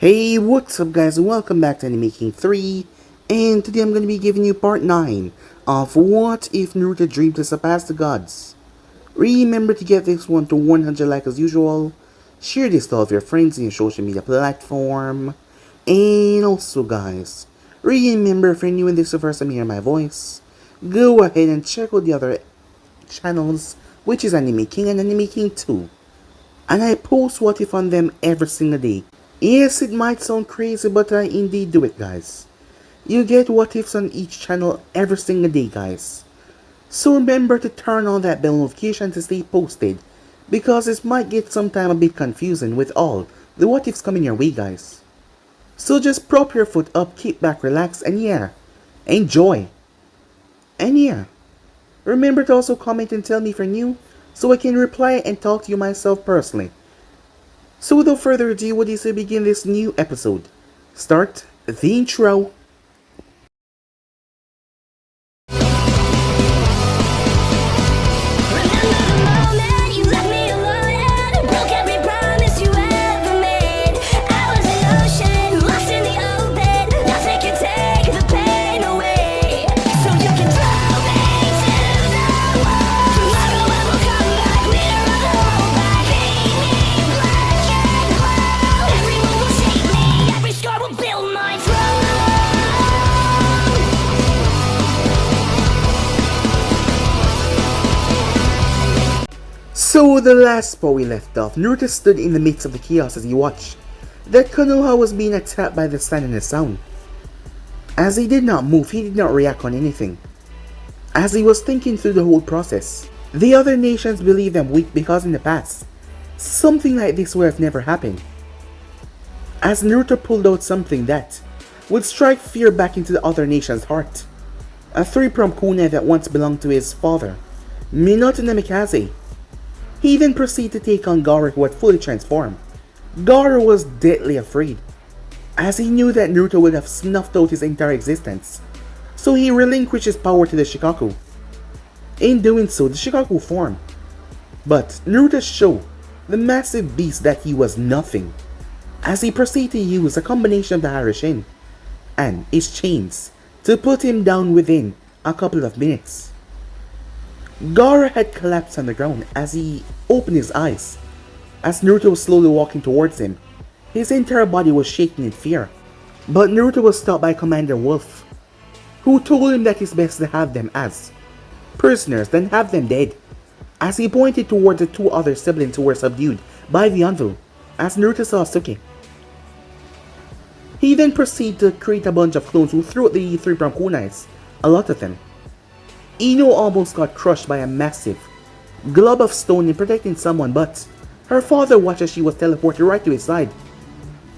Hey, what's up guys, welcome back to Anime King 3, and today I'm going to be giving you part 9 of What If Naruto Dreamed to Surpass the Gods. Remember to get this one to 100 likes as usual, share this to all of your friends in your social media platform, and also guys, remember if you're new and this is the first time you hear my voice, go ahead and check out the other channels, which is Anime King and Anime King 2. And I post What If on them every single day. Yes, it might sound crazy, but I indeed do it, guys. You get What Ifs on each channel every single day, guys. So remember to turn on that bell notification to stay posted, because it might get sometime a bit confusing with all the What Ifs coming your way, guys. So just prop your foot up, kick back, relax, and yeah, enjoy. And yeah, remember to also comment and tell me if you're new, so I can reply and talk to you myself personally. So without further ado, what is to begin this new episode? Start the intro. So the last spot we left off, Naruto stood in the midst of the chaos as he watched that Konoha was being attacked by the sand and the sound. As he did not move, he did not react on anything. As he was thinking through the whole process, the other nations believed them weak because in the past, something like this would have never happened. As Naruto pulled out something that would strike fear back into the other nation's heart. A 3-pronged kunai that once belonged to his father, Minato Namikaze. He then proceeded to take on Gaara, who had fully transformed. Gaara was deadly afraid, as he knew that Naruto would have snuffed out his entire existence, so he relinquished his power to the Shikaku. In doing so, the Shikaku formed, but Naruto showed the massive beast that he was nothing, as he proceeded to use a combination of the Harashin and his chains to put him down within a couple of minutes. Gaara had collapsed on the ground as he opened his eyes. As Naruto was slowly walking towards him, his entire body was shaking in fear. But Naruto was stopped by Commander Wolf, who told him that it's best to have them as prisoners than have them dead, as he pointed towards the 2 other siblings who were subdued by the anvil, as Naruto saw Sasuke. He then proceeded to create a bunch of clones who threw out the 3-pronged kunais, a lot of them. Ino almost got crushed by a massive glob of stone in protecting someone, but her father watched as she was teleported right to his side.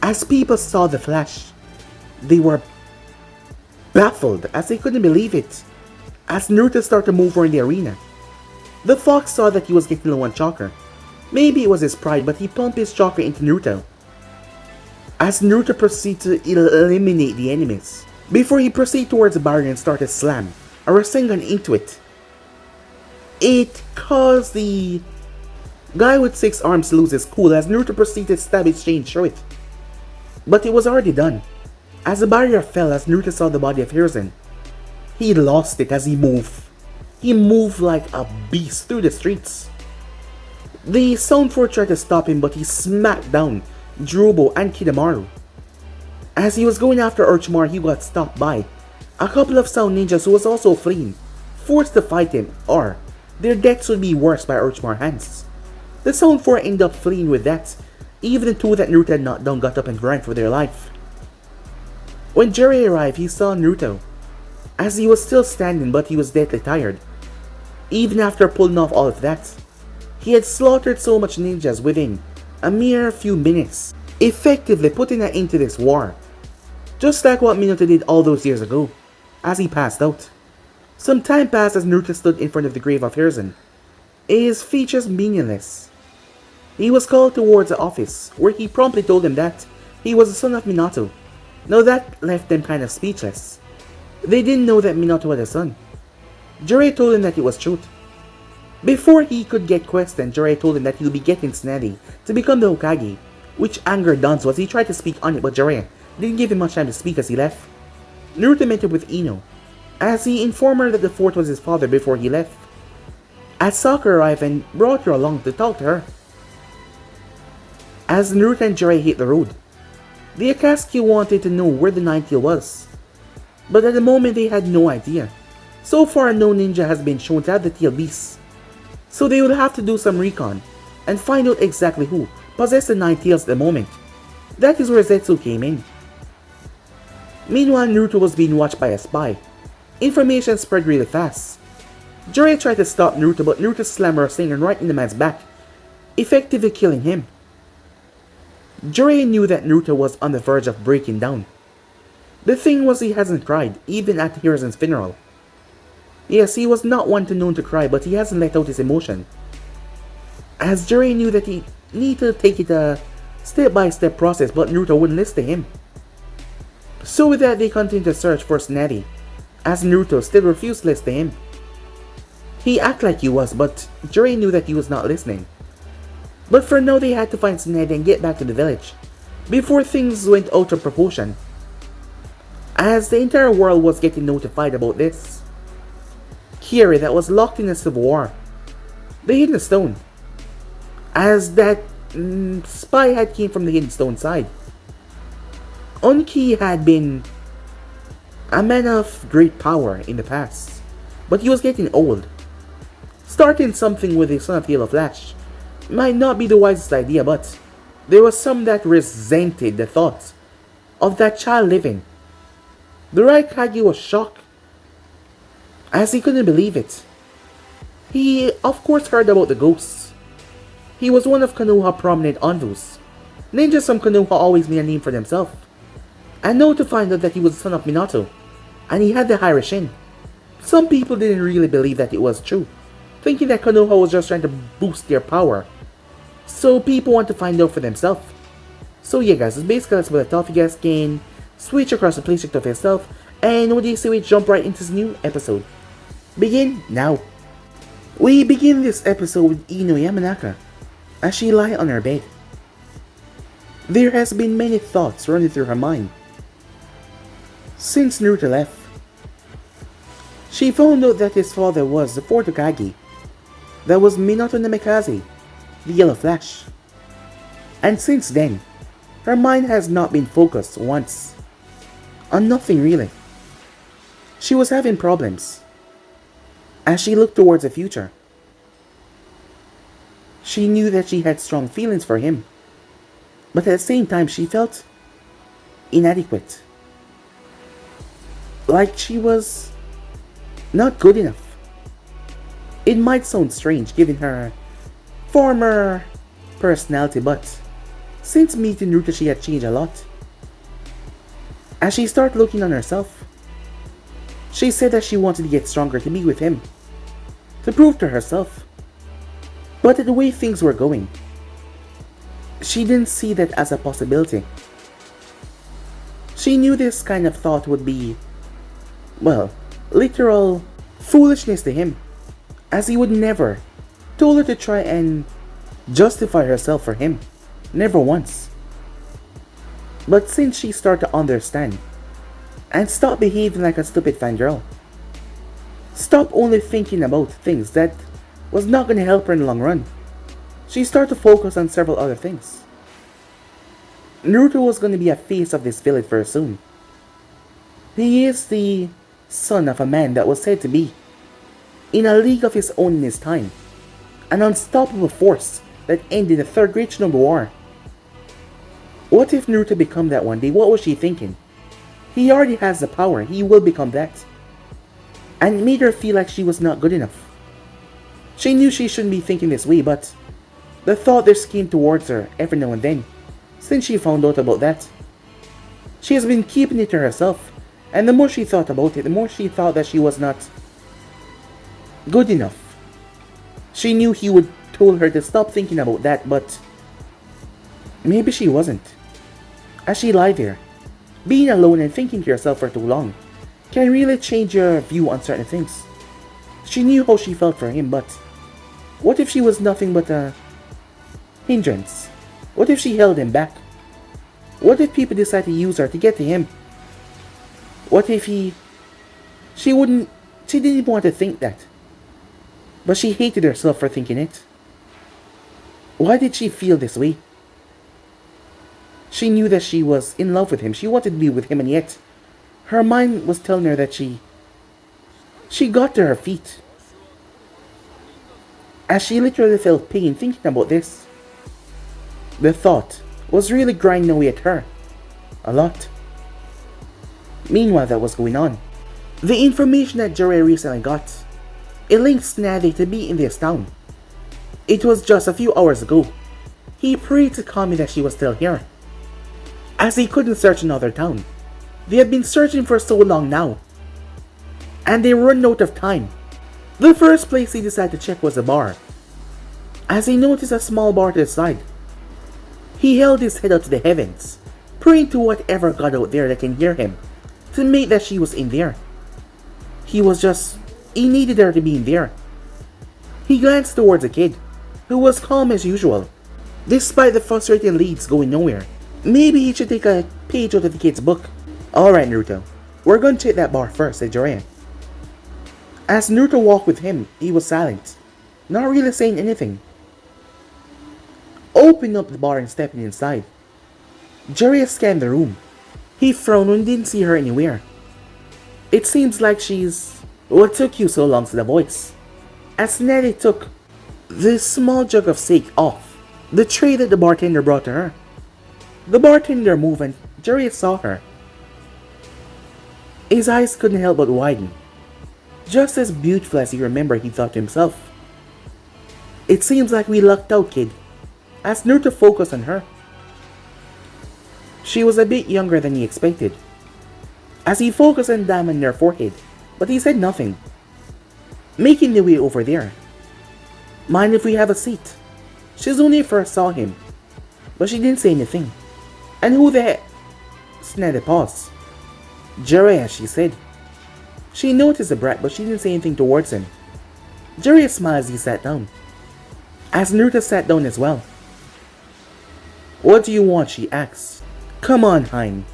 As people saw the flash, they were baffled as they couldn't believe it. As Naruto started to move around the arena, the fox saw that he was getting low on chakra. Maybe it was his pride, but he pumped his chakra into Naruto. As Naruto proceeded to eliminate the enemies, before he proceeded towards the barrier and started to slam a Rasengan into it. It caused the guy with 6 arms to lose his cool as Naruto proceeded to stab his chain through it. But it was already done. As the barrier fell, as Naruto saw the body of Hiruzen, he lost it as he moved. He moved like a beast through the streets. The Sound Force tried to stop him, but he smacked down Jirobo and Kidomaru. As he was going after Orochimaru, he got stopped by a couple of sound ninjas who was also fleeing, forced to fight him, or their deaths would be worse by Orochimaru's hands. The Sound Force ended up fleeing with that. Even the 2 that Naruto had knocked down got up and ran for their life. When Jiraiya arrived, he saw Naruto, as he was still standing but he was deadly tired. Even after pulling off all of that, he had slaughtered so much ninjas within a mere few minutes, effectively putting an end to this war. Just like what Minato did all those years ago, as he passed out. Some time passed as Naruto stood in front of the grave of Hiruzen, his features meaningless. He was called towards the office, where he promptly told them that he was the son of Minato. Now that left them kind of speechless. They didn't know that Minato had a son. Jiraiya told him that it was truth. Before he could get questioned, Jiraiya told him that he would be getting Tsunade to become the Hokage, which angered Danzo as he tried to speak on it, but Jiraiya didn't give him much time to speak as he left. Naruto met up with Ino, as he informed her that the fort was his father before he left. As Sasuke arrived and brought her along to talk to her. As Naruto and Jiraiya hit the road, the Akatsuki wanted to know where the Ninetale was, but at the moment they had no idea. So far no ninja has been shown to have the tail beasts, so they would have to do some recon and find out exactly who possessed the Nine Tails at the moment. That is where Zetsu came in. Meanwhile, Naruto was being watched by a spy. Information spread really fast. Jiraiya tried to stop Naruto, but Naruto slammed her Rasengan right in the man's back, effectively killing him. Jiraiya knew that Naruto was on the verge of breaking down. The thing was, he hasn't cried, even at Hiruzen's funeral. Yes, he was not one to known to cry, but he hasn't let out his emotion. As Jiraiya knew that he needed to take it a step-by-step process, but Naruto wouldn't listen to him. So with that, they continued to search for Tsunade, as Naruto still refused to listen to him. He acted like he was, but Jiraiya knew that he was not listening. But for now, they had to find Tsunade and get back to the village, before things went out of proportion, as the entire world was getting notified about this. Kiri that was locked in a civil war. The Hidden Stone, as that spy had came from the Hidden Stone side. Onki had been a man of great power in the past, but he was getting old. Starting something with the Son of Yellow Flash might not be the wisest idea, but there was some that resented the thought of that child living. The Raikage was shocked, as he couldn't believe it. He of course heard about the ghosts. He was one of Konoha prominent envoys. Ninjas from Konoha always made a name for themselves. And now to find out that he was the son of Minato, and he had the High-Shin. Some people didn't really believe that it was true, thinking that Konoha was just trying to boost their power. So people want to find out for themselves. So yeah guys, it's basically that's what I thought. If you guys can switch across the playstick of yourself, and what do you say we jump right into this new episode? Begin now. We begin this episode with Ino Yamanaka, as she lies on her bed. There has been many thoughts running through her mind since Naruto left. She found out that his father was the fourth Hokage, that was Minato Namikaze, the Yellow Flash. And since then, her mind has not been focused once on nothing really. She was having problems as she looked towards the future. She knew that she had strong feelings for him, but at the same time she felt inadequate. Like she was not good enough. It might sound strange given her former personality, but since meeting Naruto she had changed a lot. As she started looking on herself, she said that she wanted to get stronger to be with him, to prove to herself. But the way things were going, she didn't see that as a possibility. She knew this kind of thought would be, well, literal foolishness to him, as he would never told her to try and justify herself for him, never once. But since she started to understand and stop behaving like a stupid fangirl, stop only thinking about things that was not going to help her in the long run, she started to focus on several other things. Naruto was going to be a face of this village very soon. He is the son of a man that was said to be in a league of his own in his time, an unstoppable force that ended the Third Great Shinobi War. What if Naruto become that one day? What was she thinking? He already has the power, he will become that. And it made her feel like she was not good enough. She knew she shouldn't be thinking this way, but the thought just came towards her every now and then, since she found out about that. She has been keeping it to herself, and the more she thought about it, the more she thought that she was not good enough. She knew he would told her to stop thinking about that, but maybe she wasn't. As she lied there, being alone and thinking to yourself for too long can really change your view on certain things. She knew how she felt for him, but what if she was nothing but a hindrance? What if she held him back? What if people decide to use her to get to him? What if she didn't want to think that. But she hated herself for thinking it. Why did she feel this way? She knew that she was in love with him. She wanted to be with him, and yet her mind was telling her that she got to her feet. As she literally felt pain thinking about this. The thought was really grinding away at her. A lot. Meanwhile, that was going on. The information that Jiraiya recently got, it linked Tsunade to be in this town. It was just a few hours ago. He prayed to Kami that she was still here, as he couldn't search another town. They had been searching for so long now, and they run out of time. The first place he decided to check was a bar. As he noticed a small bar to the side, he held his head up to the heavens, praying to whatever god out there that can hear him, to make that she was in there. He needed her to be in there. He glanced towards the kid, who was calm as usual, despite the frustrating leads going nowhere. Maybe he should take a page out of the kid's book. Alright, Naruto, we're going to check that bar first, said Jiraiya. As Naruto walked with him, he was silent, not really saying anything. Opening up the bar and stepping inside, Jiraiya scanned the room. He frowned when he didn't see her anywhere. It seems like she's... What took you so long, said the voice, as Tsunade took the small jug of sake off the tray that the bartender brought to her. The bartender moved and Jiraiya saw her. His eyes couldn't help but widen. Just as beautiful as he remembered, he thought to himself. It seems like we lucked out, kid, as Naruto focused on her. She was a bit younger than he expected, as he focused on diamond in her forehead, but he said nothing. Making the way over there. Mind if we have a seat? Shizune first saw him, but she didn't say anything. And who the heck? Tsunade paused. Jiraiya, she said. She noticed the brat, but she didn't say anything towards him. Jiraiya smiled as he sat down, as Naruto sat down as well. What do you want? She asked. Come on, Hein.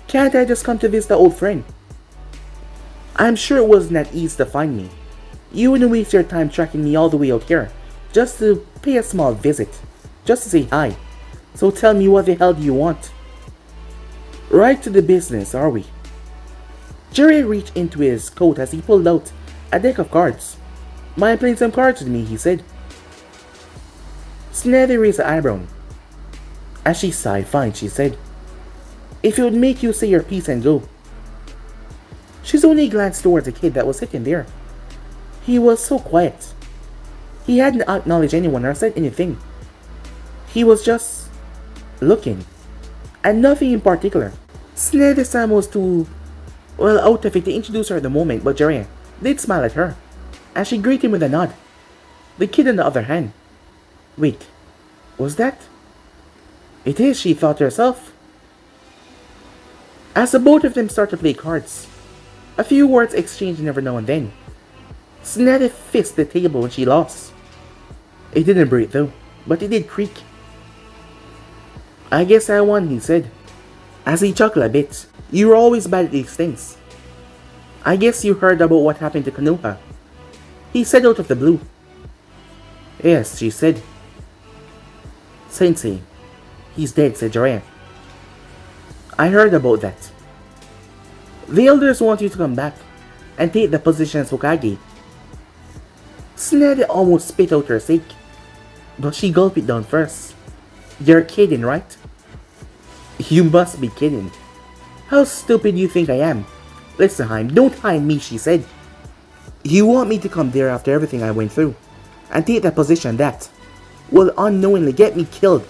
Can't I just come to visit the old friend? I'm sure it wasn't that easy to find me. You wouldn't waste your time tracking me all the way out here, just to pay a small visit, just to say hi. So tell me, what the hell do you want? Right to the business, are we? Jiraiya reached into his coat as he pulled out a deck of cards. Mind playing some cards with me, he said. Tsunade raised an eyebrow. As she sighed, fine, she said. If it would make you say your piece and go. Shizune glanced towards the kid that was sitting there. He was so quiet. He hadn't acknowledged anyone or said anything. He was just looking, and nothing in particular. Tsunade-san was too out of it to introduce her at the moment, but Jiraiya did smile at her, as she greeted him with a nod. The kid on the other hand. Wait, was that? It is, she thought to herself. As the both of them started to play cards, a few words exchanged every now and then. Tsunade fisted the table when she lost. It didn't break though, but it did creak. I guess I won, he said, as he chuckled a bit. You were always bad at these things. I guess you heard about what happened to Konoha, he said out of the blue. Yes, she said. Sensei, he's dead, said Jiraiya. I heard about that. The elders want you to come back and take the position as Hokage. Tsunade almost spit out her sake, but she gulped it down first. You're kidding, right? You must be kidding. How stupid do you think I am? Listen, Haim, don't hide me, she said. You want me to come there after everything I went through and take that position that will unknowingly get me killed.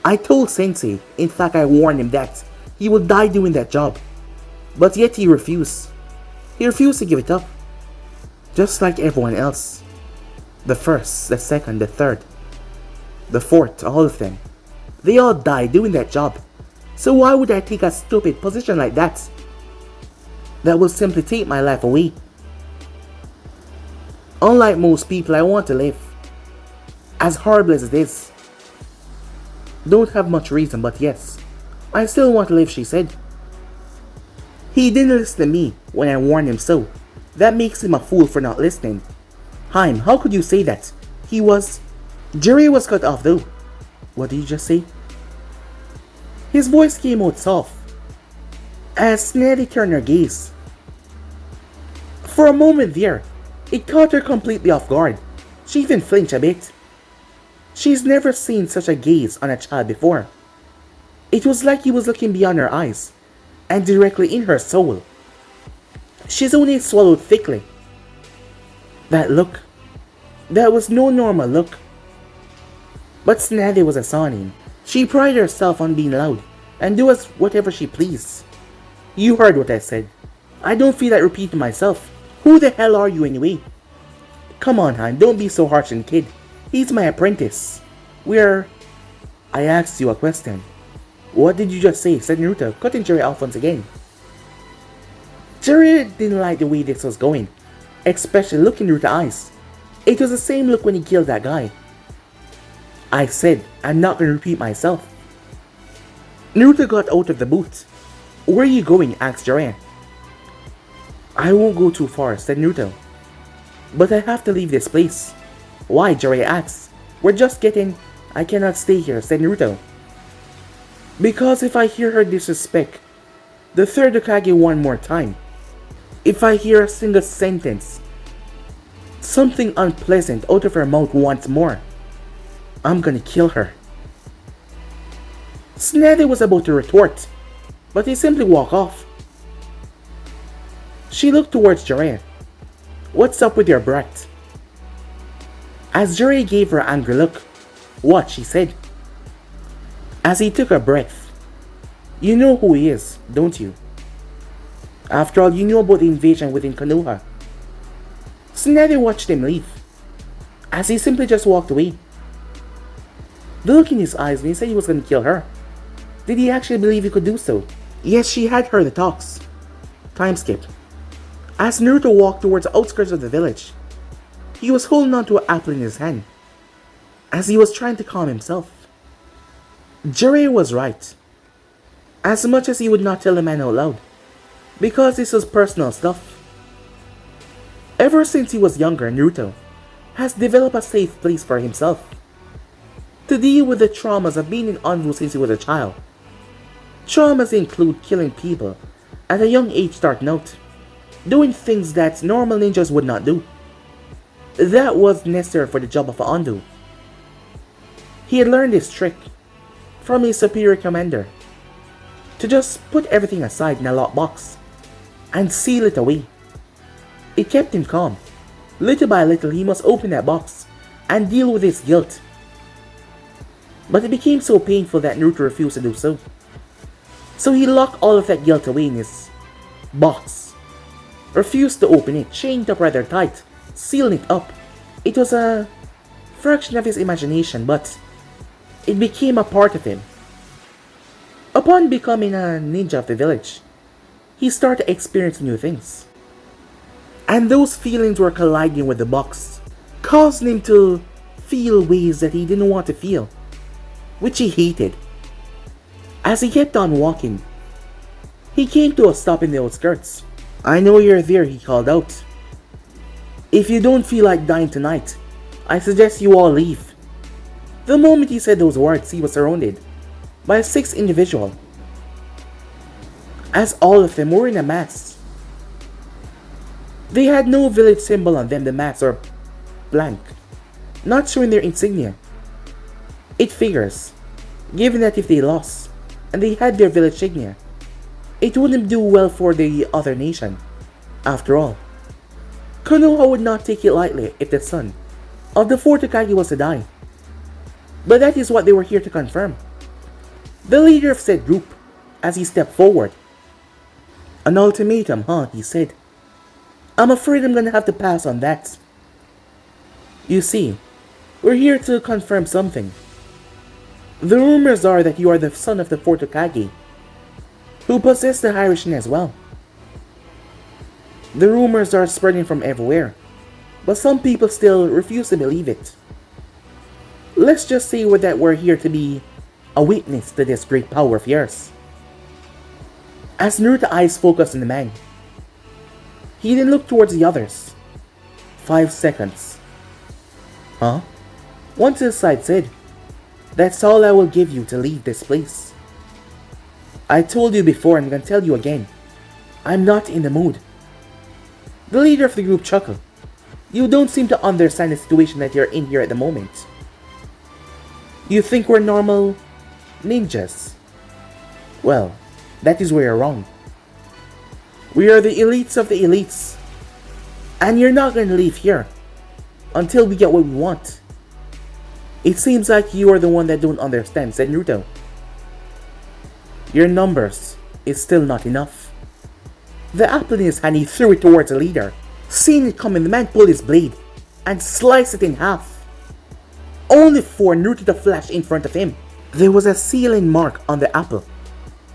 I told Sensei, in fact I warned him that he would die doing that job. But yet he refused. He refused to give it up. Just like everyone else. The first, the second, the third, the fourth, all of them. They all died doing that job. So why would I take a stupid position like that? That will simply take my life away. Unlike most people, I want to live. As horrible as it is, Don't have much reason, but yes. I still want to live, she said. He didn't listen to me when I warned him so. That makes him a fool for not listening. Haim, how could you say that? He was... Jiraiya was cut off though. What did you just say? His voice came out soft as Tsunade turned her gaze. For a moment there, it caught her completely off guard. She even flinched a bit. She's never seen such a gaze on a child before. It was like he was looking beyond her eyes and directly in her soul. Shizune swallowed thickly. That look, that was no normal look. But Tsunade was a Sanin. She prided herself on being loud and do whatever she pleased. You heard what I said. I don't feel like repeating myself. Who the hell are you anyway? Come on, Han, don't be so harsh on the kid. He's my apprentice. I asked you a question. What did you just say? Said Naruto, cutting Jiraiya off once again. Jiraiya didn't like the way this was going, especially looking Naruto's eyes. It was the same look when he killed that guy. I said, I'm not going to repeat myself. Naruto got out of the booth. Where are you going? Asked Jiraiya. I won't go too far, said Naruto. But I have to leave this place. Why? Jiraiya asked. We're just getting... I cannot stay here, said Naruto. Because if I hear her disrespect the third Hokage one more time, if I hear a single sentence, something unpleasant out of her mouth once more, I'm gonna kill her. Tsunade was about to retort, but he simply walked off. She looked towards Jiraiya. What's up with your brat? As Jiraiya gave her an angry look. What? She said. As he took a breath. You know who he is, don't you? After all, you knew about the invasion within Konoha. Tsunade watched him leave, as he simply just walked away. The look in his eyes when he said he was going to kill her. Did he actually believe he could do so? Yes, she had heard the talks. Time skip. As Naruto walked towards the outskirts of the village, he was holding on to an apple in his hand, as he was trying to calm himself. Jiraiya was right, as much as he would not tell the man out loud, because this was personal stuff. Ever since he was younger, Naruto has developed a safe place for himself to deal with the traumas of being in Anbu since he was a child. Traumas include killing people at a young age starting out, doing things that normal ninjas would not do. That was necessary for the job of an Anbu. He had learned this trick from his superior commander to just put everything aside in a lockbox and seal it away. It kept him calm. Little by little he must open that box and deal with his guilt. But it became so painful that Naruto refused to do so. So he locked all of that guilt away in his box. Refused to open it, chained up rather tight, sealing it up. It was a fraction of his imagination, but it became a part of him. Upon becoming a ninja of the village, he started to experience new things. And those feelings were colliding with the box, causing him to feel ways that he didn't want to feel, which he hated. As he kept on walking, he came to a stop in the outskirts. I know you're there, he called out. If you don't feel like dying tonight, I suggest you all leave. The moment he said those words, he was surrounded by a sixth individual, as all of them were in a mask. They had no village symbol on them, the masks were blank, not showing their insignia. It figures, given that if they lost, and they had their village insignia, it wouldn't do well for the other nation. After all, Konoha would not take it lightly if the son of the fourth Hokage was to die. But that is what they were here to confirm. The leader of said group, as he stepped forward. An ultimatum, huh? He said. I'm afraid I'm gonna have to pass on that. You see, we're here to confirm something. The rumors are that you are the son of the fourth Hokage, who possess the Hirishin as well. The rumors are spreading from everywhere, but some people still refuse to believe it. Let's just say that we're here to be a witness to this great power of yours. As Naruto's eyes focused on the man, he then looked towards the others. 5 seconds. Huh? One to the side said, "That's all I will give you to leave this place." "I told you before and I'm gonna tell you again. I'm not in the mood." The leader of the group chuckled. "You don't seem to understand the situation that you're in here at the moment. You think we're normal ninjas? Well, that is where you're wrong. We are the elites of the elites. And you're not going to leave here until we get what we want." "It seems like you are the one that don't understand," said Naruto. "Your numbers is still not enough." The apple in his hand, he threw it towards the leader. Seeing it coming, the man pulled his blade and sliced it in half, only for Naruto to flash in front of him. There was a sealing mark on the apple,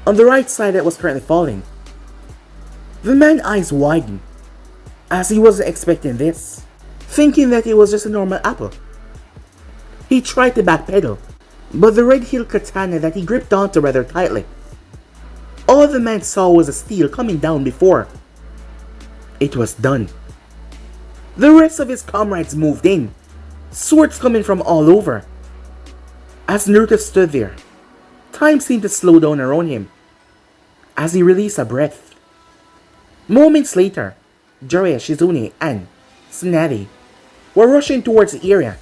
on the right side that was currently falling. The man's eyes widened, as he wasn't expecting this, thinking that it was just a normal apple. He tried to backpedal, but the red-hilt katana that he gripped onto rather tightly. All the man saw was a steel coming down before it was done. The rest of his comrades moved in, swords coming from all over. As Naruto stood there, time seemed to slow down around him, as he released a breath. Moments later, Jiraiya, Shizune, and Tsunade were rushing towards the area.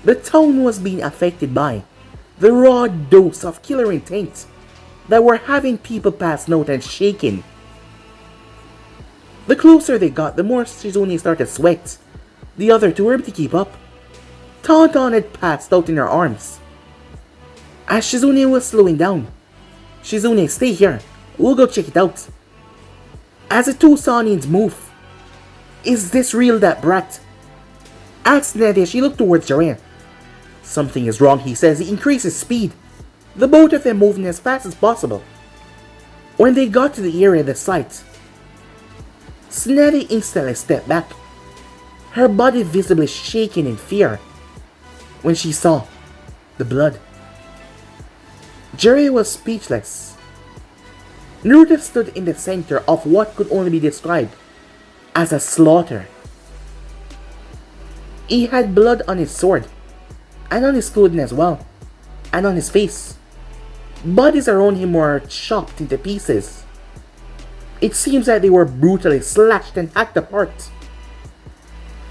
The town was being affected by the raw dose of killer intent that were having people pass out and shaking. The closer they got, the more Shizune started to sweat. The other two were able to keep up. Tauntaun had passed out in her arms. As Shizune was slowing down, "Shizune, stay here. We'll go check it out." As the two Sanins move, "Is this real, that brat?" asked Nadia. She looked towards Jiraiya. "Something is wrong," he says. He increases speed, the both of them moving as fast as possible. When they got to the area of the site, Tsunade instantly stepped back, her body visibly shaking in fear when she saw the blood. Jiraiya was speechless. Naruto stood in the center of what could only be described as a slaughter. He had blood on his sword, and on his clothing as well, and on his face. Bodies around him were chopped into pieces. It seems that they were brutally slashed and hacked apart.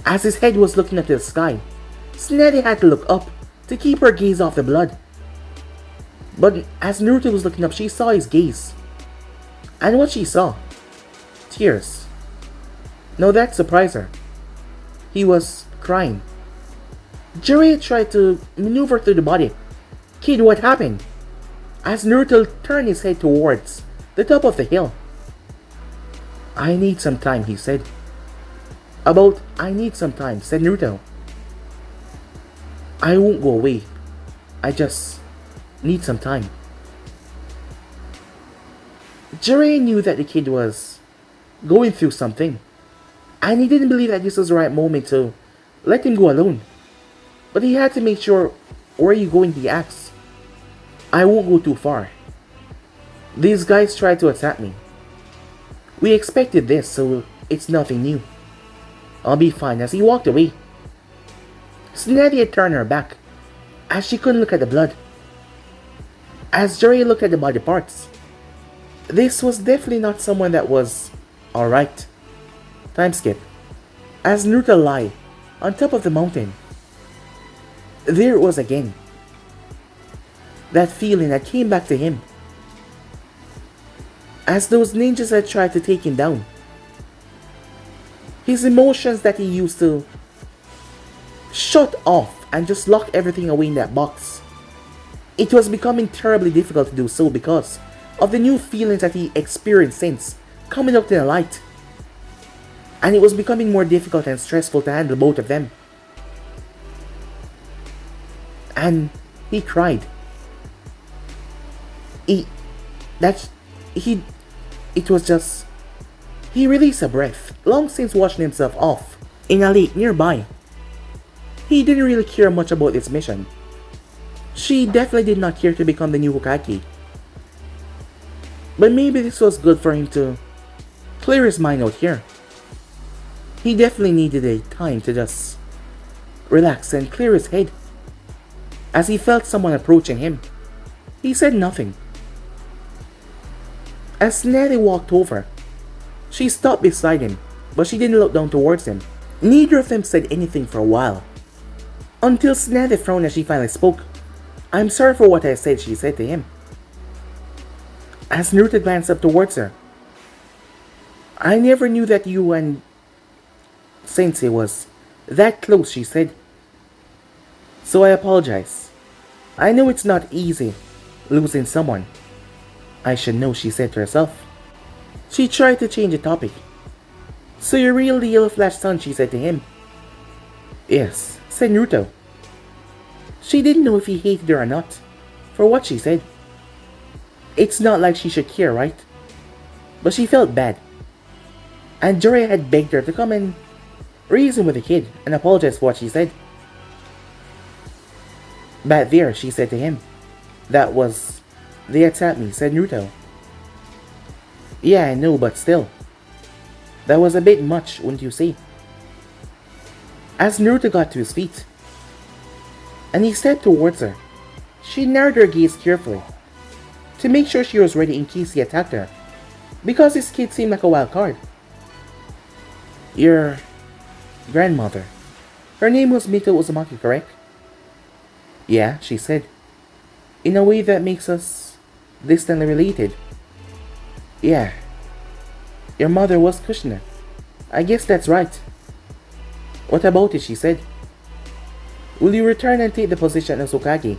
As his head was looking up to the sky, Tsunade had to look up to keep her gaze off the blood. But as Naruto was looking up, she saw his gaze. And what she saw? Tears. No, that surprised her. He was crying. Jiraiya tried to maneuver through the body. "Kid, what happened?" As Naruto turned his head towards the top of the hill. "I need some time," he said. I need some time," said Naruto. "I won't go away. I just need some time." Jiraiya knew that the kid was going through something, and he didn't believe that this was the right moment to let him go alone. But he had to make sure. "Where are you going?" he asked. "I won't go too far. These guys tried to attack me. We expected this, so it's nothing new. I'll be fine." As he walked away, Tsunade had turned her back, as she couldn't look at the blood. As Jiraiya looked at the body parts, this was definitely not someone that was alright. Time skip. As Naruto lay on top of the mountain, there it was again. That feeling that came back to him, as those ninjas had tried to take him down. His emotions that he used to shut off and just lock everything away in that box. It was becoming terribly difficult to do so because of the new feelings that he experienced since coming up to the light. And it was becoming more difficult and stressful to handle both of them. And he cried. He released a breath, long since washing himself off in a lake nearby. He didn't really care much about this mission. She definitely did not care to become the new Hokage. But maybe this was good for him to clear his mind out here. He definitely needed a time to just relax and clear his head. As he felt someone approaching him, he said nothing. As Tsunade walked over, she stopped beside him, but she didn't look down towards him. Neither of them said anything for a while, until Tsunade frowned as she finally spoke. "I'm sorry for what I said," she said to him. As Naruto glanced up towards her, "I never knew that you and Sensei was that close," she said. "So I apologize. I know it's not easy losing someone. I should know," she said to herself. She tried to change the topic. "So you're really the Yellow Flash son," she said to him. "Yes," said Naruto. She didn't know if he hated her or not, for what she said. It's not like she should care, right? But she felt bad. And Jiraiya had begged her to come and reason with the kid and apologize for what she said. "Back there," she said to him. "They attacked me," said Naruto. "Yeah, I know, but still. That was a bit much, wouldn't you say?" As Naruto got to his feet, and he stepped towards her, she narrowed her gaze carefully, to make sure she was ready in case he attacked her, because this kid seemed like a wild card. "Your grandmother. Her name was Mito Uzumaki, correct?" "Yeah," she said. "In a way that makes us distantly related." "Yeah. Your mother was Kushina. I guess that's right." "What about it?" she said. "Will you return and take the position as Hokage?"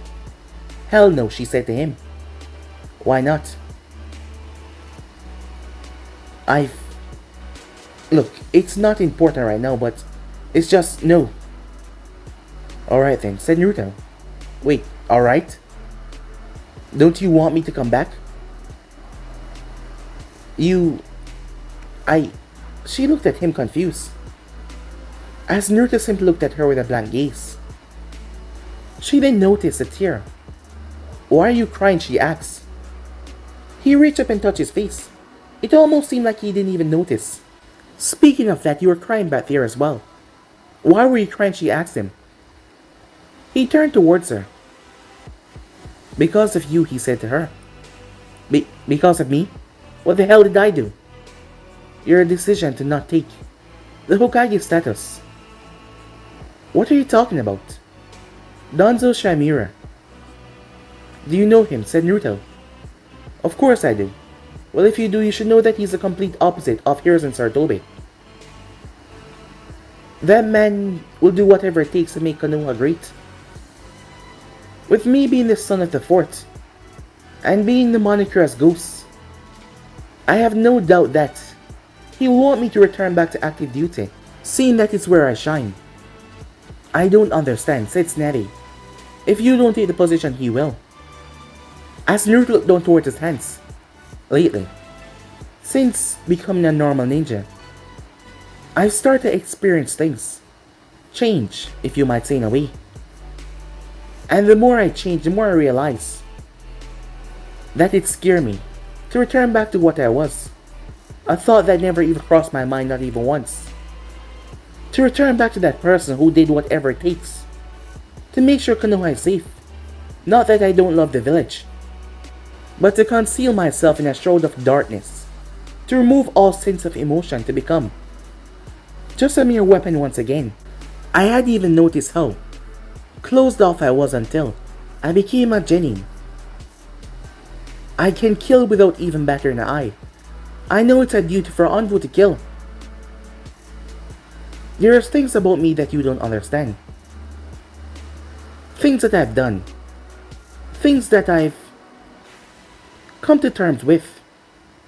"Hell no," she said to him. "Why not?" Look, it's not important right now, but it's just no." "Alright then," said Naruto. "Wait, alright? Don't you want me to come back?" She looked at him confused, as Naruto simply looked at her with a blank gaze. She then noticed a tear. "Why are you crying?" she asked. He reached up and touched his face. It almost seemed like he didn't even notice. "Speaking of that, you were crying back there as well. Why were you crying?" she asked him. He turned towards her. "Because of you," he said to her. Because of me? What the hell did I do?" "Your decision to not take the Hokage status." "What are you talking about?" "Danzo Shamira." "Do you know him?" said Naruto. "Of course I do." "Well, if you do, you should know that he's the complete opposite of Hiruzen Sarutobi. That man will do whatever it takes to make Konoha great. With me being the son of the fort, and being the moniker as Ghost, I have no doubt that he will want me to return back to active duty, seeing that it's where I shine." "I don't understand," said Tsunade. "If you don't take the position, he will." As Naruto looked down towards his hands, lately, since becoming a normal ninja, I've started to experience things. Change, if you might say in a way. And the more I change, the more I realize that it scared me to return back to what I was. A thought that never even crossed my mind, not even once. To return back to that person who did whatever it takes to make sure Konoha is safe. Not that I don't love the village, but to conceal myself in a shroud of darkness, to remove all sense of emotion, to become just a mere weapon once again. I hadn't even noticed how closed off I was until I became a genin. I can kill without even battering an eye. I know it's a duty for Anbu to kill. There are things about me that you don't understand. Things that I've done. Things that I've come to terms with.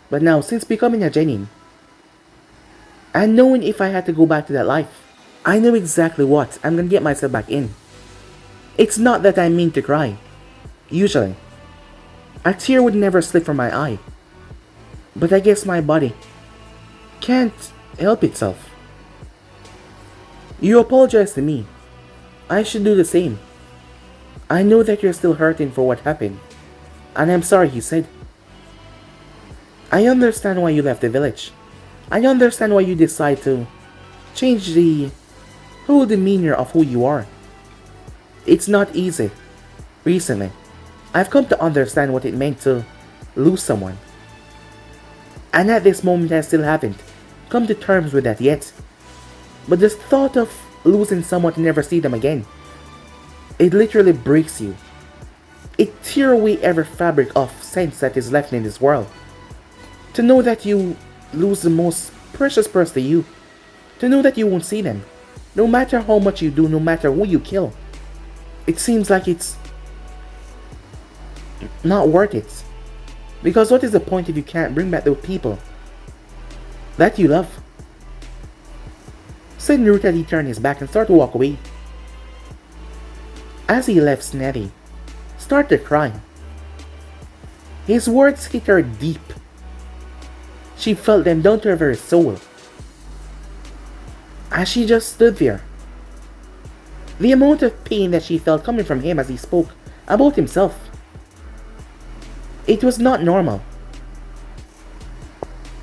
But now, since becoming a genin, and knowing if I had to go back to that life, I know exactly what I'm gonna get myself back in. It's not that I mean to cry. Usually, a tear would never slip from my eye. But I guess my body can't help itself. You apologize to me. I should do the same. I know that you're still hurting for what happened, and I'm sorry, he said. I understand why you left the village. I understand why you decide to change the whole demeanor of who you are. It's not easy. Recently, I've come to understand what it meant to lose someone. And at this moment I still haven't come to terms with that yet. But the thought of losing someone to never see them again, it literally breaks you. It tears away every fabric of sense that is left in this world. To know that you lose the most precious person to you. To know that you won't see them. No matter how much you do, no matter who you kill. It seems like it's not worth it. Because what is the point if you can't bring back those people that you love? Said Naruto as he turned his back and started to walk away. As he left, Tsunade started crying. His words hit her deep. She felt them down to her very soul. As she just stood there. The amount of pain that she felt coming from him as he spoke about himself. It was not normal.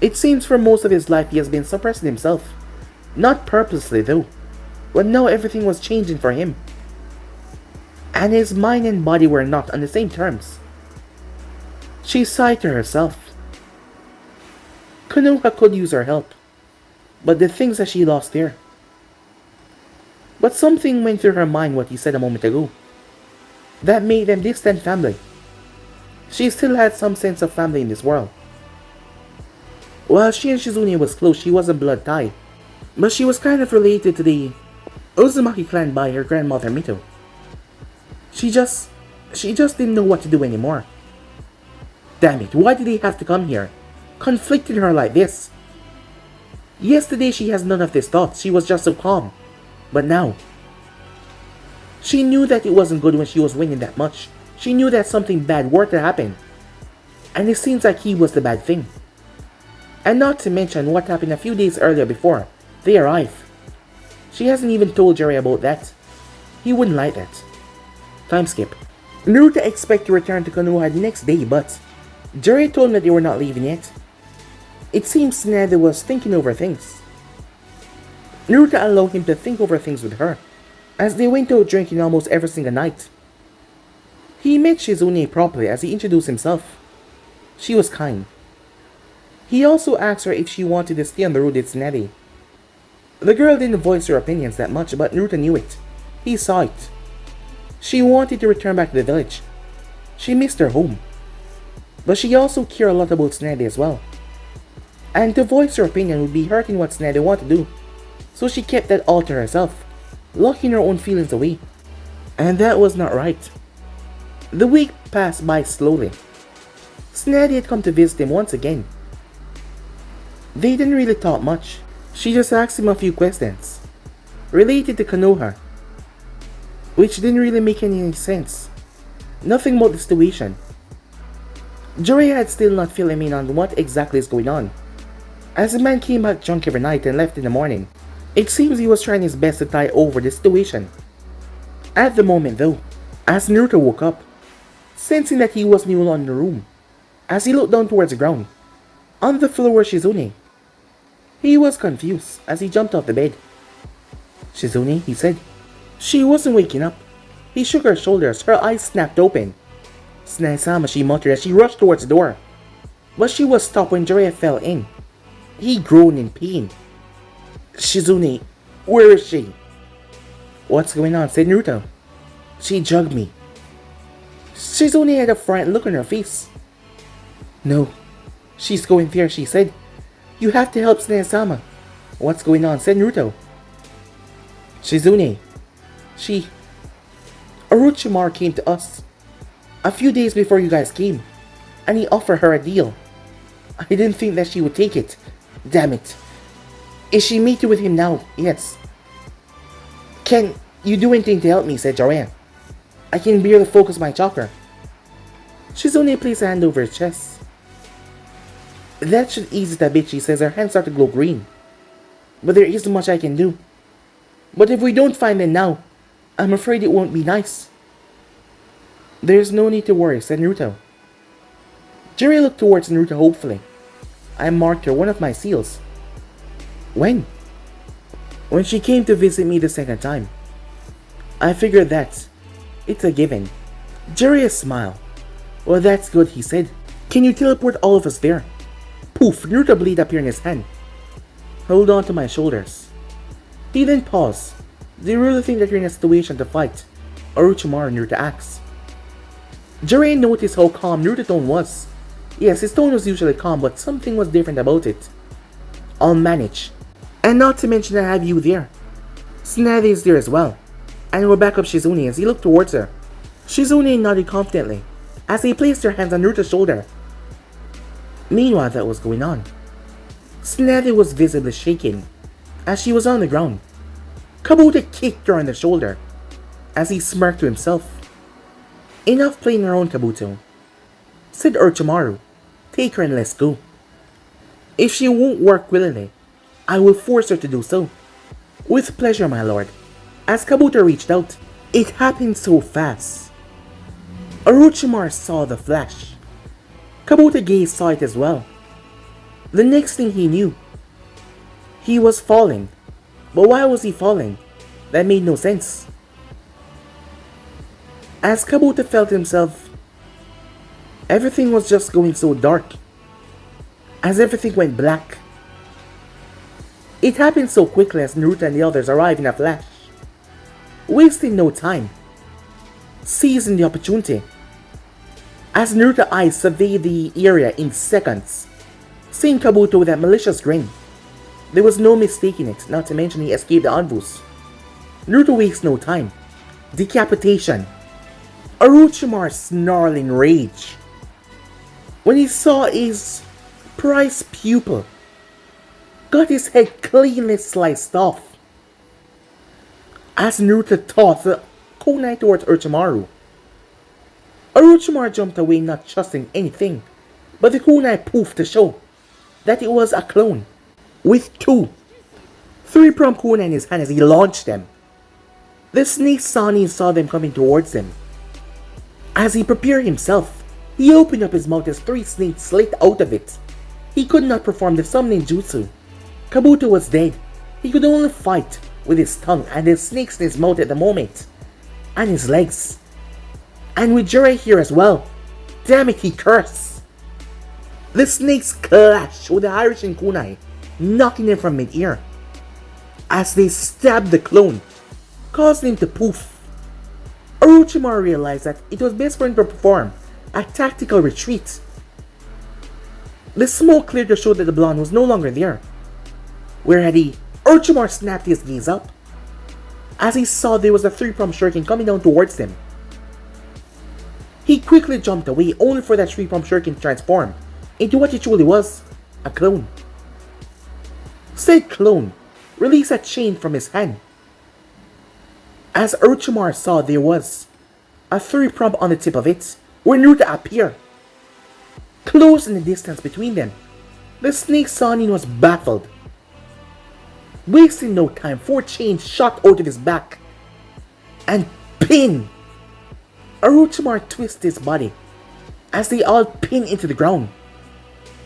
It seems for most of his life he has been suppressing himself. Not purposely though. But now everything was changing for him. And his mind and body were not on the same terms. She sighed to herself. Konoha could use her help. But the things that she lost there. But something went through her mind what he said a moment ago. That made them distant family. She still had some sense of family in this world. While she and Shizune was close, she wasn't blood tied. But she was kind of related to the Uzumaki clan by her grandmother Mito. She just didn't know what to do anymore. Damn it, why did he have to come here? Conflicting her like this. Yesterday she has none of these thoughts, she was just so calm. But now, she knew that it wasn't good when she was winning that much. She knew that something bad were to happen. And it seems like he was the bad thing. And not to mention what happened a few days earlier before they arrived. She hasn't even told Jiraiya about that. He wouldn't like that. Time skip. Naruto expected to return to Konoha the next day, but Jiraiya told him that they were not leaving yet. It seems Tsunade was thinking over things. Naruto allowed him to think over things with her, as they went out drinking almost every single night. He met Shizune properly as he introduced himself. She was kind. He also asked her if she wanted to stay on the road with Tsunade. The girl didn't voice her opinions that much, but Naruto knew it. He saw it. She wanted to return back to the village. She missed her home. But she also cared a lot about Tsunade as well. And to voice her opinion would be hurting what Tsunade wanted to do. So she kept that all to herself, locking her own feelings away. And that was not right. The week passed by slowly. Tsunade had come to visit him once again. They didn't really talk much. She just asked him a few questions related to Konoha, which didn't really make any sense. Nothing about the situation. Jiraiya had still not filled him in on what exactly is going on, as the man came back drunk every night and left in the morning. It seems he was trying his best to tie over the situation. At the moment though, as Naruto woke up, sensing that he was no longer in the room, as he looked down towards the ground, on the floor was Shizune. He was confused as he jumped off the bed. Shizune, he said. She wasn't waking up. He shook her shoulders, her eyes snapped open. Tsunade-sama, she muttered as she rushed towards the door. But she was stopped when Jiraiya fell in. He groaned in pain. Shizune, where is she? What's going on? Said Naruto. She jugged me. Shizune had a frightened look on her face. No, she's going there, she said. You have to help Tsunade-sama. What's going on? Said Naruto. Shizune, Orochimaru came to us a few days before you guys came, and he offered her a deal. I didn't think that she would take it. Damn it. Is she meeting with him now? Yes. Can you do anything to help me? Said Jiraiya. I can barely focus my chakra. Shizune placed a hand over his chest. That should ease it a bit, she says. Her hands start to glow green. But there isn't much I can do. But if we don't find them now, I'm afraid it won't be nice. There's no need to worry, said Naruto. Jiraiya looked towards Naruto hopefully. I marked her one of my seals. When? When she came to visit me the second time. I figured that. It's a given. Jiraiya smiled. Well, that's good, he said. Can you teleport all of us there? Poof, Naruto blade appeared in his hand. Hold on to my shoulders. He then paused. Do you really think that you're in a situation to fight? Orochimaru, Naruto asked. Jiraiya noticed how calm Naruto's tone was. Yes, his tone was usually calm, but something was different about it. I'll manage. And not to mention I have you there. Tsunade is there as well. And we'll back up Shizune as he looked towards her. Shizune nodded confidently as he placed her hands on Naruto's shoulder. Meanwhile, that was going on. Tsunade was visibly shaking as she was on the ground. Kabuto kicked her on the shoulder as he smirked to himself. Enough playing around, Kabuto, said Orochimaru. Take her and let's go. If she won't work willingly, I will force her to do so. With pleasure, my lord. As Kabuto reached out, it happened so fast. Orochimaru saw the flash. Kabuto Gaze saw it as well. The next thing he knew, he was falling. But why was he falling? That made no sense. As Kabuto felt himself, everything was just going so dark. As everything went black. It happened so quickly as Naruto and the others arrived in a flash. Wasting no time. Seizing the opportunity. As Naruto's eyes surveyed the area in seconds, seeing Kabuto with that malicious grin. There was no mistaking it, not to mention he escaped the ambush. Naruto wastes no time. Decapitation. Orochimaru snarled in rage when he saw his prized pupil got his head cleanly sliced off. As Naruto tossed the kunai towards Orochimaru, Orochimaru jumped away, not trusting anything, but the kunai poofed to show that it was a clone, with two three-pronged kunai in his hand as he launched them. The snake Sani saw them coming towards him. As he prepared himself, he opened up his mouth as three snakes slid out of it. He could not perform the summoning jutsu. Kabuto was dead. He could only fight with his tongue and the snakes in his mouth at the moment, and his legs. And with Jiraiya here as well. Damn it, he cursed. The snakes clashed with the Irish kunai, knocking him from mid-air. As they stabbed the clone, causing him to poof. Orochimaru realized that it was best for him to perform a tactical retreat. The smoke cleared to show that the blonde was no longer there. Where had he? Orochimaru snapped his gaze up as he saw there was a three-pronged shuriken coming down towards him. He quickly jumped away, only for that three-pronged shuriken to transform into what it truly was, a clone. Said clone released a chain from his hand. As Orochimaru saw there was a three-pronged on the tip of it, where Naruto appeared. Close in the distance between them, the snake Sanin was baffled. Wasting no time, four chains shot out of his back and pinned. Orochimaru twisted his body as they all pinned into the ground.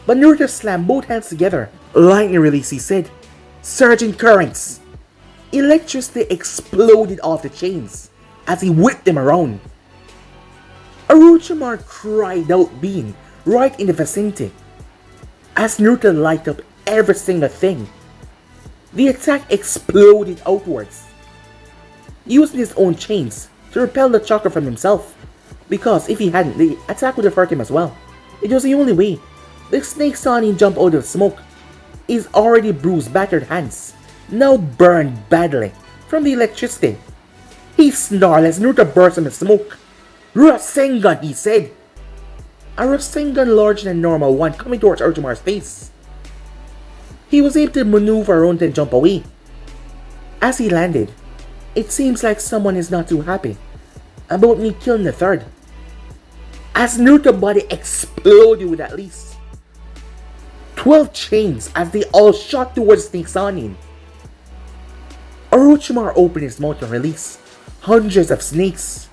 But Naruto slammed both hands together. Lightning release, he said. Surging currents. Electricity exploded off the chains as he whipped them around. Orochimaru cried out, being right in the vicinity. As Naruto lighted up every single thing, the attack exploded outwards, using his own chains to repel the chakra from himself, because if he hadn't, the attack would have hurt him as well. It was the only way. The snake saw him jump out of smoke. His already bruised, battered hands now burned badly from the electricity. He snarled as Naruto burst into smoke. Rasengan, he said. A Rasengan larger than normal one coming towards Orochimaru's face. He was able to maneuver around and jump away. As he landed, it seems like someone is not too happy about me killing the third. As Naruto's body exploded with at least 12 chains as they all shot towards Snake Sanin. Orochimaru opened his mouth to release hundreds of snakes.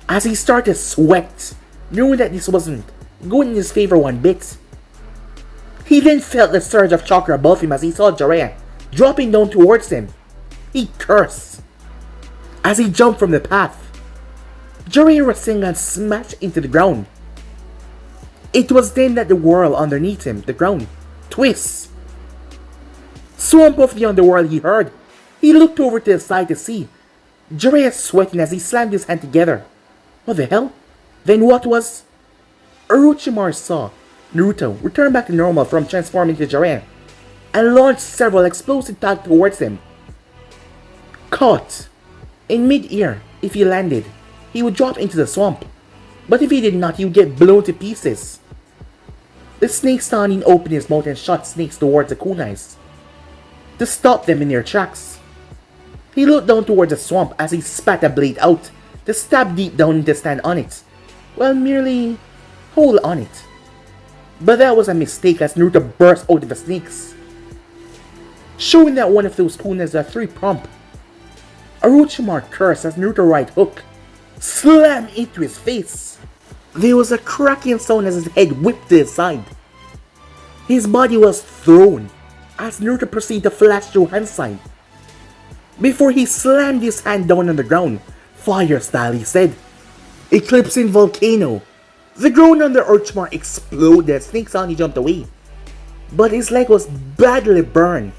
as he started to sweat, knowing that this wasn't going in his favor one bit. He then felt the surge of chakra above him as he saw Jiraiya dropping down towards him. He cursed as he jumped from the path. Jiraiya Rasengan smashed into the ground. It was then that the world underneath him, the ground, twists. Swamp of the underworld, he heard. He looked over to the side to see Jiraiya sweating as he slammed his hand together. What the hell? Then what was? Orochimaru saw Naruto return back to normal from transforming into Jiraiya and launched several explosive attacks towards him. Caught in mid-air, if he landed, he would drop into the swamp, but if he did not, he would get blown to pieces. The snake Sanin opened his mouth and shot snakes towards the kunais to stop them in their tracks. He looked down towards the swamp as he spat a blade out to stab deep down to stand on it, while merely hold on it. But that was a mistake as Naruto burst out of the snakes, showing that one of those kunais are 3-prompt. Orochimaru cursed as Naruto right hook slammed into his face. There was a cracking sound as his head whipped to his side. His body was thrown as Naruto proceeded to flash through hand sign. Before he slammed his hand down on the ground, fire style, he said, "Eclipsing volcano." The ground under Orochimaru exploded as Snake Sani jumped away, but his leg was badly burned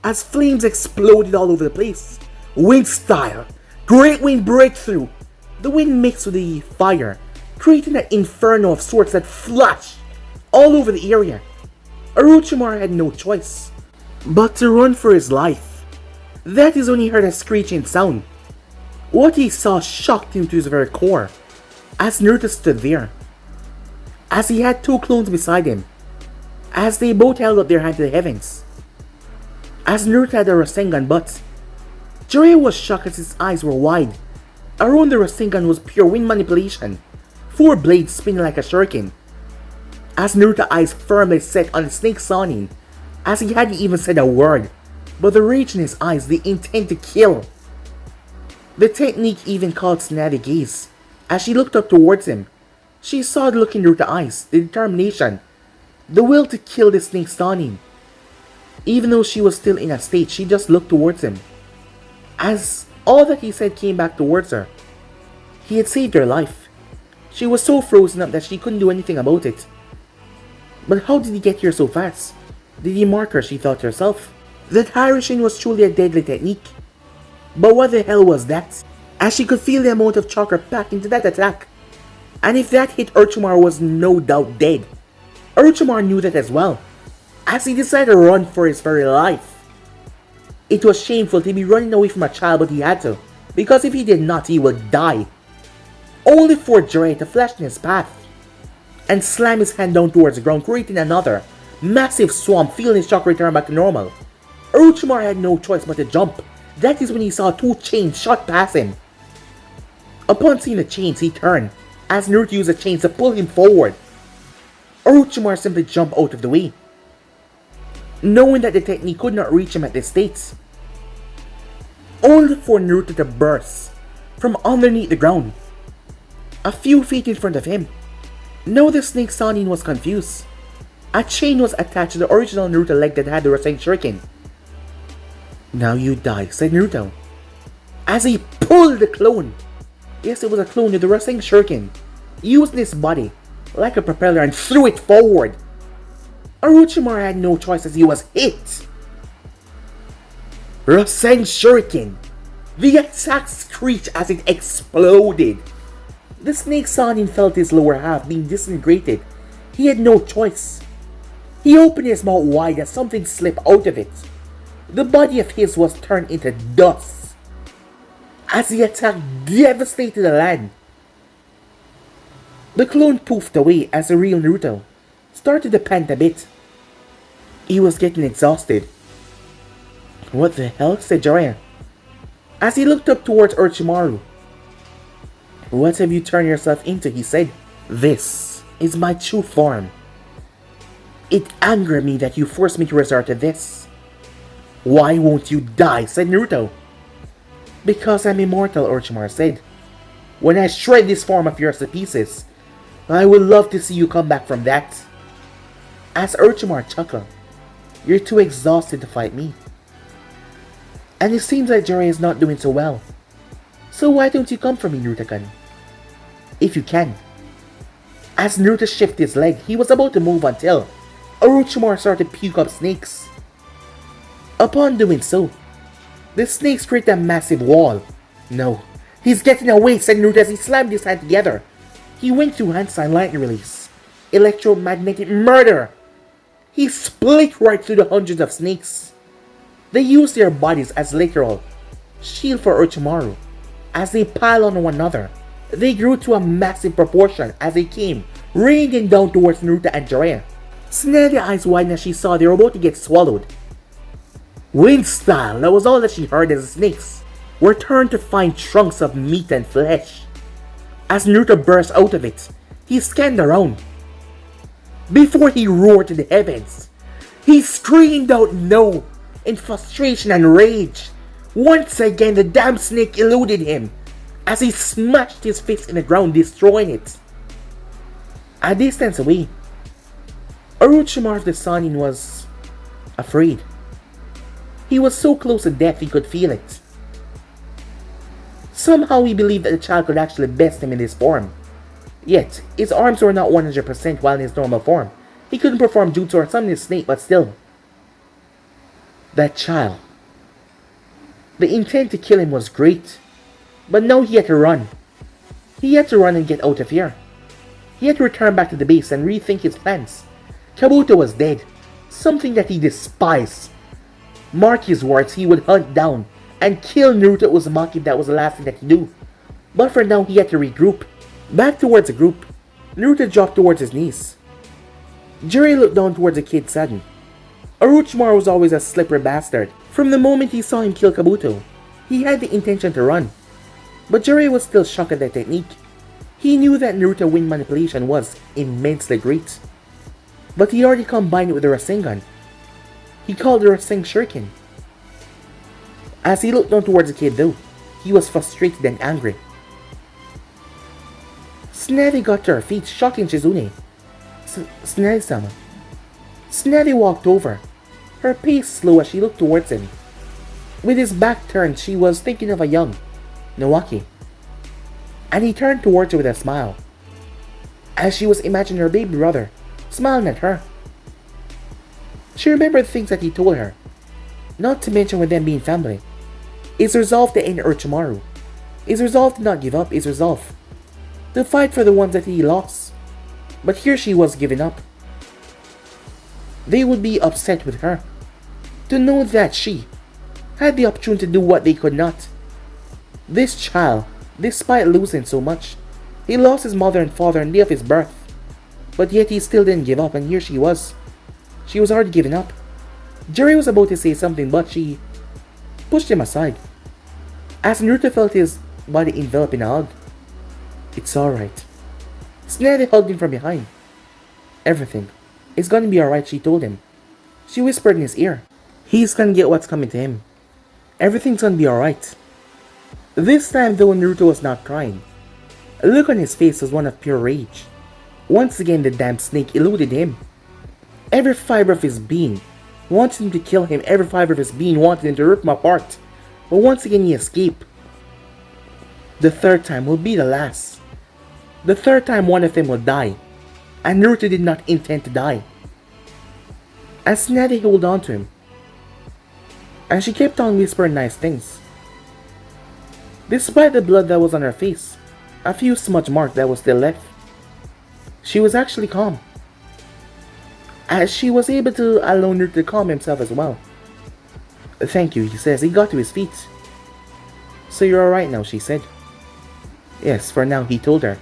as flames exploded all over the place. Wind style, great wind breakthrough. The wind mixed with the fire, creating an inferno of sorts that flashed all over the area. Orochimaru had no choice but to run for his life. That is when he heard a screeching sound. What he saw shocked him to his very core as Naruto stood there, as he had 2 clones beside him, as they both held up their hand to the heavens. As Naruto had a Rasengan, but Jiraiya was shocked as his eyes were wide. Around the Rasengan was pure wind manipulation, 4 blades spinning like a shuriken. As Naruto's eyes firmly set on the Snake Sanin, as he hadn't even said a word, but the rage in his eyes, the intent to kill. The technique even called Tsunade gaze. As she looked up towards him, she saw the look in Naruto's eyes, the determination, the will to kill the Snake Sanin. Even though she was still in a state, she just looked towards him. As all that he said came back towards her, he had saved her life. She was so frozen up that she couldn't do anything about it. But how did he get here so fast? Did he mark her, she thought to herself. That Harishin was truly a deadly technique. But what the hell was that? As she could feel the amount of chakra packed into that attack. And if that hit, Orochimaru was no doubt dead. Orochimaru knew that as well, as he decided to run for his very life. It was shameful to be running away from a child, but he had to, because if he did not, he would die. Only for Jiraiya to flash in his path and slam his hand down towards the ground, creating another massive swamp, feeling his chakra return back to normal. Orochimaru had no choice but to jump. That is when he saw 2 chains shot past him. Upon seeing the chains, he turned, as Naruto used the chains to pull him forward. Orochimaru simply jumped out of the way, knowing that the technique could not reach him at this state. Only for Naruto to burst from underneath the ground, a few feet in front of him. Now the Snake Sanin was confused. A chain was attached to the original Naruto leg that had the Rasengan Shuriken. "Now you die," said Naruto, as he pulled the clone. Yes, it was a clone of the Rasengan Shuriken, using his body like a propeller and threw it forward. Orochimaru had no choice as he was hit. Rasengan Shuriken. The attack screeched as it exploded. The Snake Sanin felt his lower half being disintegrated. He had no choice. He opened his mouth wide as something slipped out of it. The body of his was turned into dust as the attack devastated the land. The clone poofed away as the real Naruto started to pant a bit. He was getting exhausted. "What the hell?" said Jiraiya, as he looked up towards Orochimaru. "What have you turned yourself into?" he said. "This is my true form. It angered me that you forced me to resort to this." "Why won't you die?" said Naruto. "Because I'm immortal," Orochimaru said. When I shred this form of yours to pieces, I would love to see you come back from that. As Orochimaru chuckled, you're too exhausted to fight me. And it seems like Jiraiya is not doing so well. So why don't you come for me, Naruto-kun? If you can. As Naruto shifted his leg, he was about to move until Orochimaru started to puke up snakes. Upon doing so, the snakes created a massive wall. No, he's getting away, said Naruto as he slammed his hand together. He went through hand sign lightning release. Electromagnetic murder! He split right through the hundreds of snakes. They used their bodies as literal shield for Orochimaru. As they piled on one another, they grew to a massive proportion as they came raining down towards Naruto and Jiraiya. Tsunade's eyes widened as she saw they were about to get swallowed. Wind style, that was all that she heard as the snakes were turned to fine chunks of meat and flesh. As Naruto burst out of it, he scanned around. Before he roared to the heavens, he screamed out no in frustration and rage. Once again, the damn snake eluded him as he smashed his fist in the ground, destroying it. A distance away, Orochimaru the Sannin was afraid. He was so close to death he could feel it. Somehow he believed that the child could actually best him in this form. Yet, his arms were not 100% while in his normal form. He couldn't perform jutsu or summon his snake, but still. That child. The intent to kill him was great. But now he had to run. He had to run and get out of here. He had to return back to the base and rethink his plans. Kabuto was dead. Something that he despised. Mark his words, he would hunt down and kill Naruto Uzumaki if that was the last thing that he'd do. But for now, he had to regroup. Back towards the group, Naruto dropped towards his knees. Jiraiya looked down towards the kid saddened. Orochimaru was always a slippery bastard. From the moment he saw him kill Kabuto, he had the intention to run. But Jiraiya was still shocked at that technique. He knew that Naruto wind manipulation was immensely great. But he already combined it with the Rasengan. He called it Rasen Shuriken. As he looked down towards the kid though, he was frustrated and angry. Tsunade got to her feet, shocking Shizune. Tsunade-sama. Tsunade walked over, her pace slow as she looked towards him. With his back turned, she was thinking of a young Nawaki. And he turned towards her with a smile, as she was imagining her baby brother smiling at her. She remembered the things that he told her, not to mention with them being family. His resolve to end Orochimaru. His resolve to not give up. His resolve to fight for the ones that he lost. But here she was giving up. They would be upset with her to know that she had the opportunity to do what they could not. This child, despite losing so much, he lost his mother and father on the day of his birth. But yet he still didn't give up, and here she was. She was already giving up. Jiraiya was about to say something, but she pushed him aside. As Naruto felt his body envelop in a hug. It's alright. Tsunade hugged him from behind. Everything is gonna be alright, she told him. She whispered in his ear. He's gonna get what's coming to him. Everything's gonna be alright. This time though, Naruto was not crying. A look on his face was one of pure rage. Once again, the damn snake eluded him. Every fiber of his being wanted him to kill him. Every fiber of his being wanted him to rip him apart. But once again he escaped. The third time will be the last. The third time one of them will die. And Naruto did not intend to die. As Tsunade held on to him, and she kept on whispering nice things. Despite the blood that was on her face, a few smudge marks that was still left, she was actually calm. As she was able to allow Naruto to calm himself as well. Thank you, he says. He got to his feet. So you're alright now, she said. Yes, for now, he told her.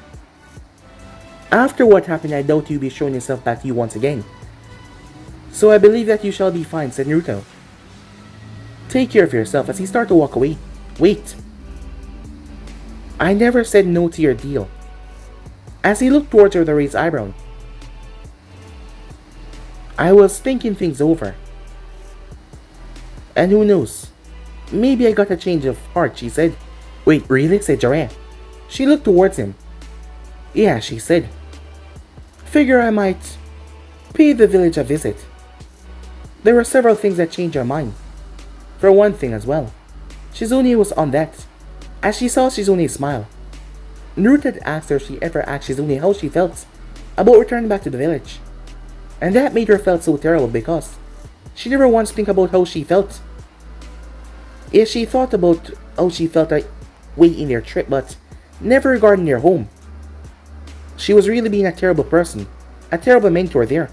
After what happened, I doubt you'll be showing yourself back to you once again. So I believe that you shall be fine, said Naruto. Take care of yourself as he started to walk away. Wait. I never said no to your deal. As he looked towards her with a raised eyebrow. I was thinking things over. And who knows? Maybe I got a change of heart, she said. Wait, really? Said Jiraiya. She looked towards him. Yeah, she said. Figure I might pay the village a visit. There were several things that changed her mind. For one thing as well, Shizune was on that. As she saw Shizune smile, Naruto had asked her if she ever asked Shizune how she felt about returning back to the village. And that made her feel so terrible because she never once think about how she felt. Yes, she thought about how she felt like waiting their trip, but never regarding their home. She was really being a terrible person, a terrible mentor there.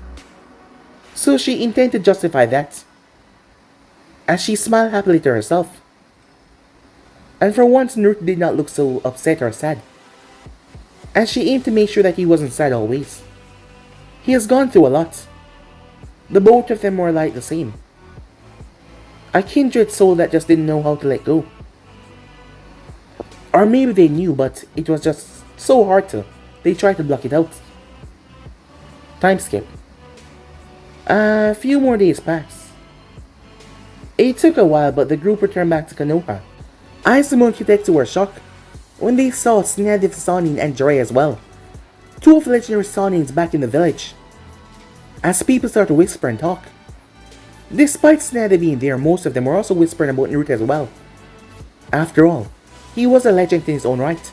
So she intended to justify that, as she smiled happily to herself. And for once, Naruto did not look so upset or sad, as she aimed to make sure that he wasn't sad always. He has gone through a lot. The both of them were like the same. A kindred soul that just didn't know how to let go. Or maybe they knew, but it was just so hard to. They tried to block it out. Time skip. A few more days passed. It took a while, but the group returned back to Konoha. Aizumo and Kitetsu were shocked when they saw Tsunade Sannin and Jiraiya as well. Two of the legendary Sannins back in the village. As people started to whisper and talk. Despite Tsunade being there, most of them were also whispering about Naruto as well. After all, he was a legend in his own right.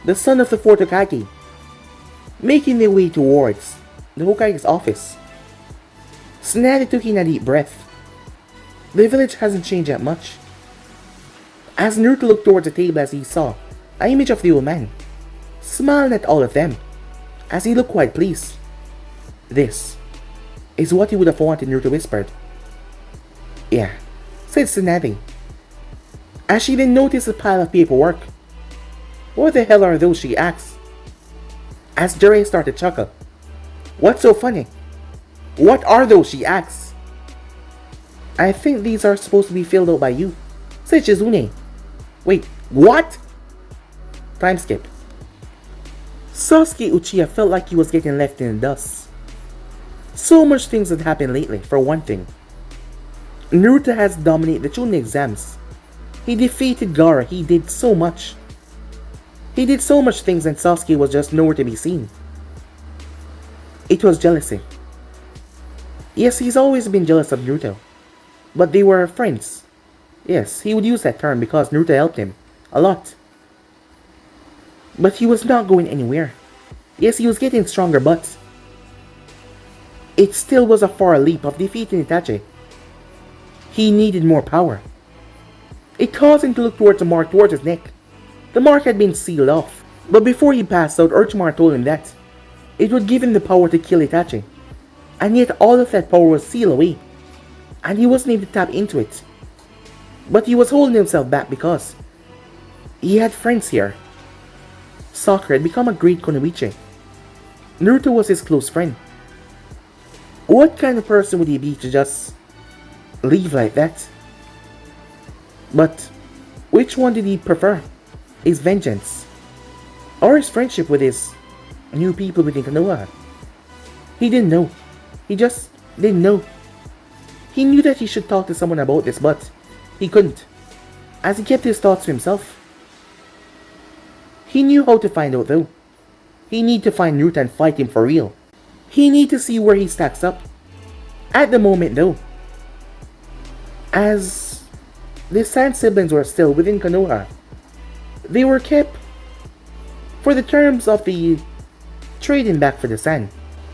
The son of the fourth Hokage. Making their way towards the Hokage's office. Tsunade took in a deep breath. The village hasn't changed that much. As Naruto looked towards the table as he saw an image of the old man, smiling at all of them, as he looked quite pleased. This is what he would have wanted, Naruto whispered. Yeah, said Tsunade. As she then noticed a pile of paperwork. What the hell are those, she asked. As Jiraiya started to chuckle. What's so funny? What are those, she asked. I think these are supposed to be filled out by you, said Shizune. Wait, what? Time skip. Sasuke Uchiha felt like he was getting left in the dust. So much things had happened lately, for one thing. Naruto has dominated the Chunin exams. He defeated Gaara, he did so much. He did so much things and Sasuke was just nowhere to be seen. It was jealousy. Yes, he's always been jealous of Naruto. But they were friends. Yes, he would use that term because Naruto helped him a lot. But he was not going anywhere. Yes, he was getting stronger, but it still was a far leap of defeating Itachi. He needed more power. It caused him to look towards the mark towards his neck. The mark had been sealed off, but before he passed out, Orochimaru told him that it would give him the power to kill Itachi. And yet all of that power was sealed away, and he wasn't able to tap into it. But he was holding himself back because he had friends here. Sakura had become a great Kunoichi. Naruto was his close friend. What kind of person would he be to just leave like that? But which one did he prefer? His vengeance or his friendship with his new people within Konoha? He didn't know. He just didn't know. He knew that he should talk to someone about this, but he couldn't, as he kept his thoughts to himself. He knew how to find out though. He needed to find Naruto and fight him for real. He needed to see where he stacks up. At the moment though, as the Sand siblings were still within Konoha, they were kept for the terms of the trading back for the Sand.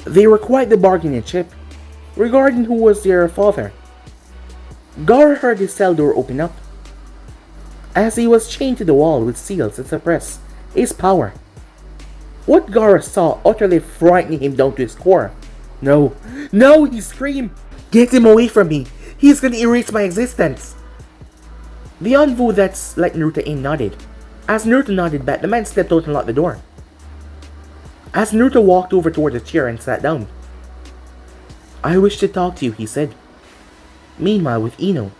They were quite the bargaining chip regarding who was their father. Gaara heard his cell door open up, as he was chained to the wall with seals to suppress his power. What Gaara saw utterly frightened him down to his core. No, no, he screamed. Get him away from me. He's gonna erase my existence. The envoy that's like Naruto in nodded. As Naruto nodded back, the man stepped out and locked the door. As Naruto walked over toward the chair and sat down. I wish to talk to you, he said. Meanwhile, with Ino,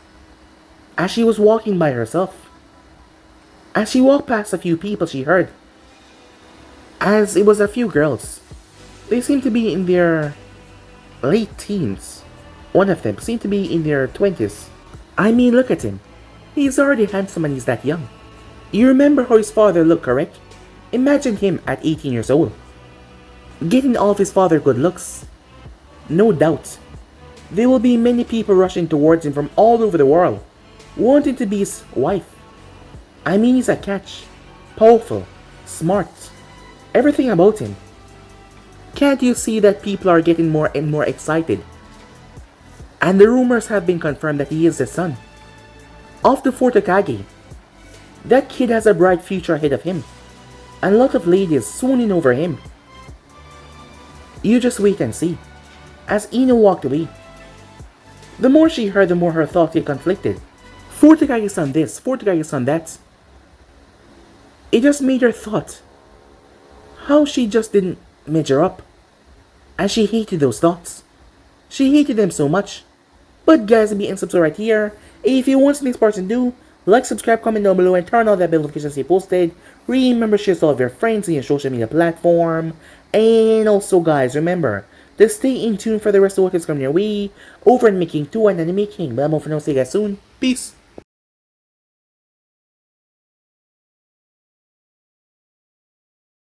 as she was walking by herself. As she walked past a few people she heard. As it was a few girls. They seemed to be in their late teens. One of them seemed to be in their 20s. I mean, look at him. He's already handsome and he's that young. You remember how his father looked, correct? Imagine him at 18 years old, getting all of his father's good looks. No doubt, there will be many people rushing towards him from all over the world, wanting to be his wife. I mean, he's a catch. Powerful, smart, everything about him. Can't you see that people are getting more and more excited? And the rumors have been confirmed that he is the son of the fourth Hokage. That kid has a bright future ahead of him, and a lot of ladies swooning over him. You just wait and see. As Ino walked away, the more she heard, the more her thoughts get conflicted. Fourth Hokage son this, fourth Hokage son that. It just made her thought how she just didn't measure up. And she hated those thoughts. She hated them so much. But guys, be and subscribe right here. If you want something Spartan do, like, subscribe, comment down below, and turn on that bell notification to stay posted. Remember, share to all of your friends on your social media platform. And also guys, remember to stay in tune for the rest of what is coming your way over in Making 2 and Anime King. But I'm over now, see you guys soon. Peace.